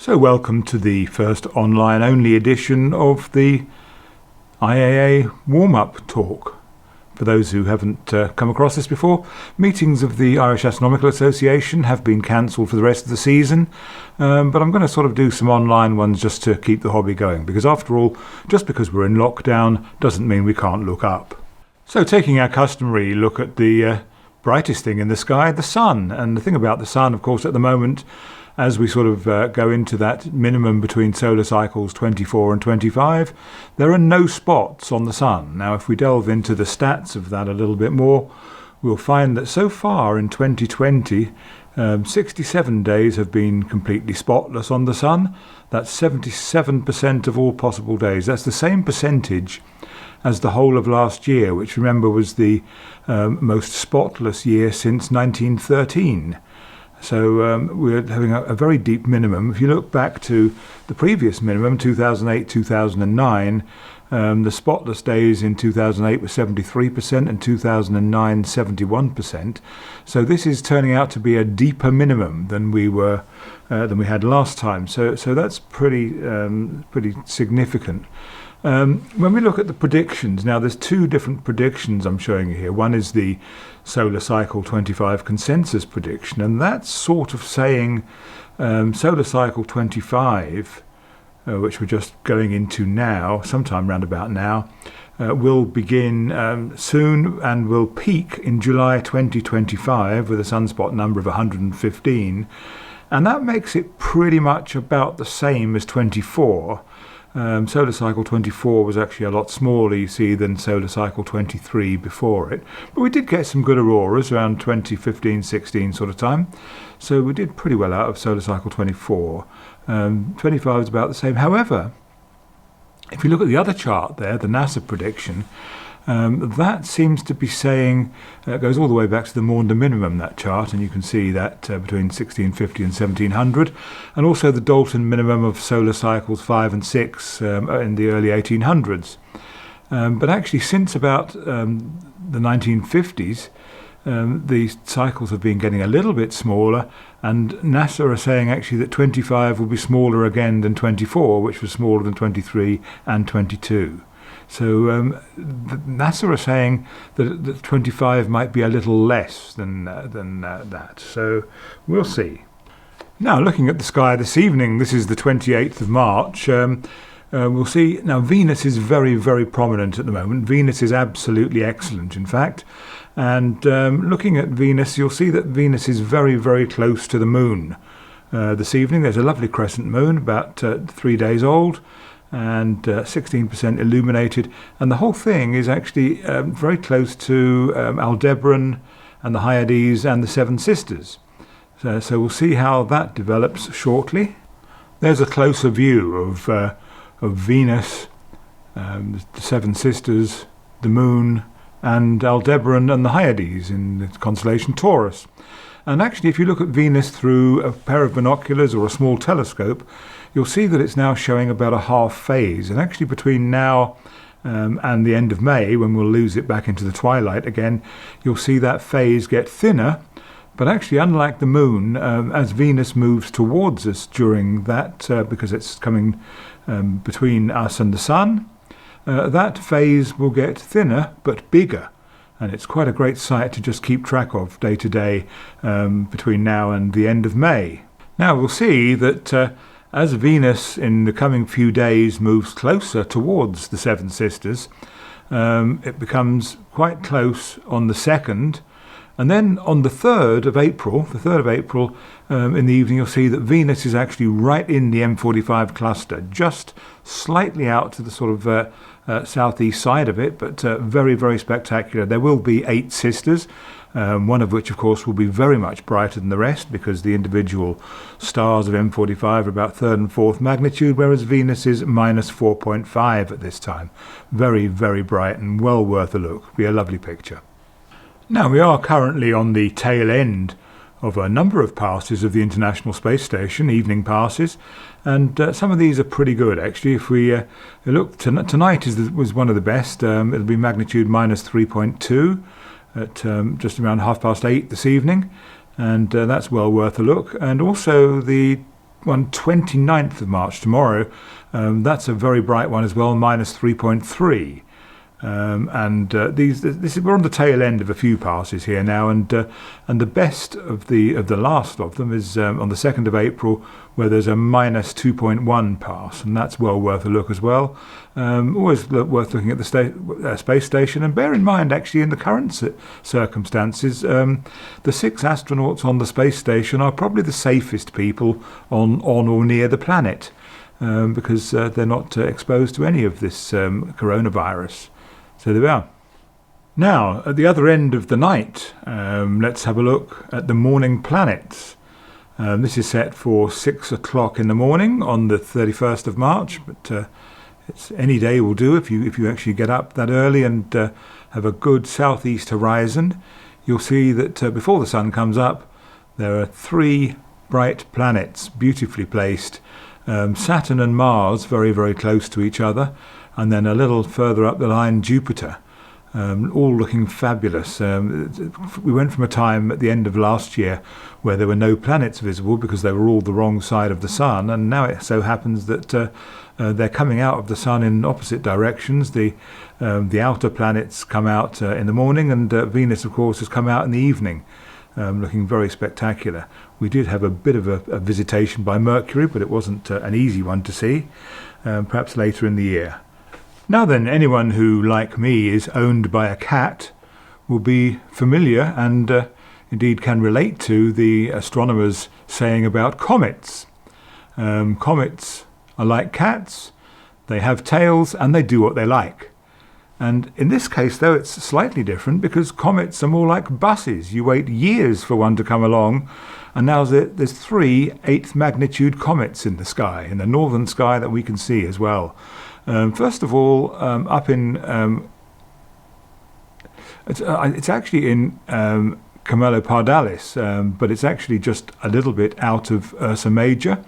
So welcome to the first online only edition of the IAA warm-up talk. For those who haven't come across this before, meetings of the Irish Astronomical Association have been cancelled for the rest of the season, but I'm going to sort of do some online ones just to keep the hobby going, because after all, just because we're in lockdown doesn't mean we can't look up. So taking our customary look at the brightest thing in the sky, the sun. And the thing about the sun, of course, at the moment, as we sort of go into that minimum between solar cycles 24 and 25, there are no spots on the sun. Now, if we delve into the stats of that a little bit more, we'll find that so far in 2020, 67 days have been completely spotless on the sun. That's 77% of all possible days. That's the same percentage as the whole of last year, which, remember, was the most spotless year since 1913. So we're having a very deep minimum. If you look back to the previous minimum, 2008, 2009, the spotless days in 2008 were 73% and 2009 71%. So this is turning out to be a deeper minimum than we had last time. So that's pretty significant. When we look at the predictions, now there's two different predictions I'm showing you here. One is the Solar Cycle 25 consensus prediction, and that's sort of saying Solar Cycle 25, which we're just going into now, sometime round about now, will begin soon and will peak in July 2025 with a sunspot number of 115, and that makes it pretty much about the same as 24. Solar Cycle 24 was actually a lot smaller, you see, than Solar Cycle 23 before it. But we did get some good auroras around 2015-16 sort of time. So we did pretty well out of Solar Cycle 24. 25 is about the same. However, if you look at the other chart there, the NASA prediction, that seems to be saying, it goes all the way back to the Maunder minimum, that chart, and you can see that between 1650 and 1700, and also the Dalton minimum of solar cycles 5 and 6 in the early 1800s. But actually, since about the 1950s, the cycles have been getting a little bit smaller, and NASA are saying actually that 25 will be smaller again than 24, which was smaller than 23 and 22. So NASA are saying that 25 might be a little less than that. So we'll see. Now, looking at the sky this evening, this is the 28th of March, we'll see. Now, Venus is very, very prominent at the moment. Venus is absolutely excellent, in fact. And looking at Venus, you'll see that Venus is very, very close to the moon. This evening, there's a lovely crescent moon, about 3 days old, and 16% illuminated, and the whole thing is actually very close to Aldebaran and the Hyades and the Seven Sisters. So we'll see how that develops shortly. There's a closer view of Venus, the Seven Sisters, the Moon, and Aldebaran and the Hyades in the constellation Taurus. And actually, if you look at Venus through a pair of binoculars or a small telescope, you'll see that it's now showing about a half phase. And actually, between now and the end of May, when we'll lose it back into the twilight again, you'll see that phase get thinner. But actually, unlike the moon, as Venus moves towards us during that, because it's coming between us and the sun, that phase will get thinner but bigger. And it's quite a great sight to just keep track of day to day between now and the end of May. Now we'll see that as Venus in the coming few days moves closer towards the Seven Sisters, it becomes quite close on the 2nd. And then on the 3rd of April, in the evening, you'll see that Venus is actually right in the M45 cluster, just slightly out to the sort of southeast side of it, but very, very spectacular. There will be 8 sisters, one of which, of course, will be very much brighter than the rest, because the individual stars of M45 are about 3rd and 4th magnitude, whereas Venus is minus 4.5 at this time. Very, very bright and well worth a look. Be a lovely picture. Now, we are currently on the tail end of a number of passes of the International Space Station, evening passes, and some of these are pretty good, actually. If we look, tonight was one of the best. It'll be magnitude minus 3.2 at just around 8:30 this evening, and that's well worth a look. And also the one 29th of March, tomorrow. That's a very bright one as well, minus 3.3. We're on the tail end of a few passes here now, and the best of the last of them is on the 2nd of April, where there's a minus 2.1 pass, and that's well worth a look as well. Always worth looking at the space station, and bear in mind, actually, in the current circumstances, the 6 astronauts on the space station are probably the safest people on or near the planet, because they're not exposed to any of this coronavirus. So there we are. Now, at the other end of the night, let's have a look at the morning planets. This is set for 6 o'clock in the morning on the 31st of March, but it's any day will do if you actually get up that early and have a good southeast horizon. You'll see that before the sun comes up, there are 3 bright planets, beautifully placed. Saturn and Mars, very, very close to each other. And then a little further up the line, Jupiter, all looking fabulous. We went from a time at the end of last year where there were no planets visible because they were all the wrong side of the sun, and now it so happens that they're coming out of the sun in opposite directions. The outer planets come out in the morning, and Venus, of course, has come out in the evening, looking very spectacular. We did have a bit of a visitation by Mercury, but it wasn't an easy one to see, perhaps later in the year. Now then, anyone who, like me, is owned by a cat will be familiar and indeed can relate to the astronomers saying about comets. Comets are like cats, they have tails and they do what they like. And in this case, though, it's slightly different because comets are more like buses. You wait years for one to come along, and now there's 3 8th magnitude comets in the sky, in the northern sky, that we can see as well. First of all, up in it's actually in Camelopardalis, but it's actually just a little bit out of Ursa Major.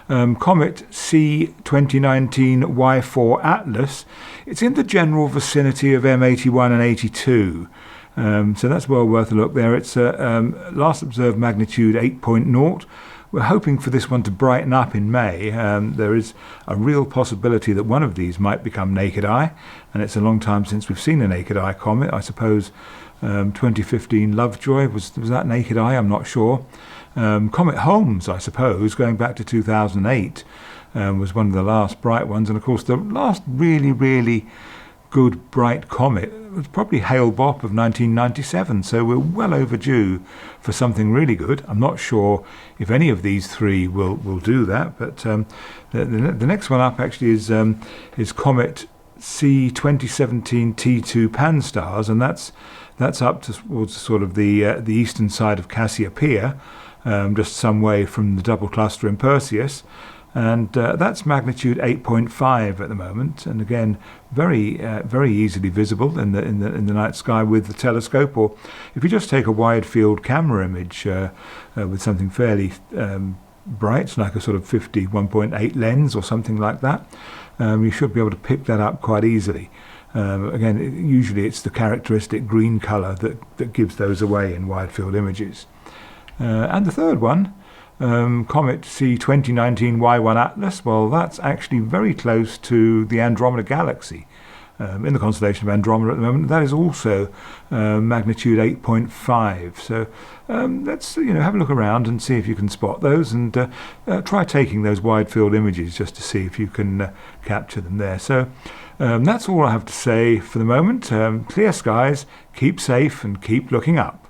Comet C2019 Y4 Atlas. It's in the general vicinity of M81 and 82. So that's well worth a look there. It's last observed magnitude 8.0. We're hoping for this one to brighten up in May. There is a real possibility that one of these might become naked eye, and it's a long time since we've seen a naked eye comet. I suppose 2015 Lovejoy, was that naked eye? I'm not sure. Comet Holmes, I suppose, going back to 2008, was one of the last bright ones. And of course, the last really, really good bright comet was probably Hale-Bopp of 1997. So we're well overdue for something really good. I'm not sure if any of these 3 will do that, but the next one up actually is Comet C2017 T2 Pan-STARRS, and that's up towards sort of the eastern side of Cassiopeia, just some way from the double cluster in Perseus, and that's magnitude 8.5 at the moment, and again very very easily visible in the night sky with the telescope, or if you just take a wide field camera image with something fairly bright, like a sort of 51.8 lens or something like that, you should be able to pick that up quite easily. Again, usually it's the characteristic green colour that gives those away in wide field images. And the third one, Comet C2019 Y1 Atlas, well, that's actually very close to the Andromeda Galaxy, in the constellation of Andromeda at the moment. That is also magnitude 8.5. So let's have a look around and see if you can spot those, and try taking those wide field images just to see if you can capture them there. So that's all I have to say for the moment. Clear skies, keep safe and keep looking up.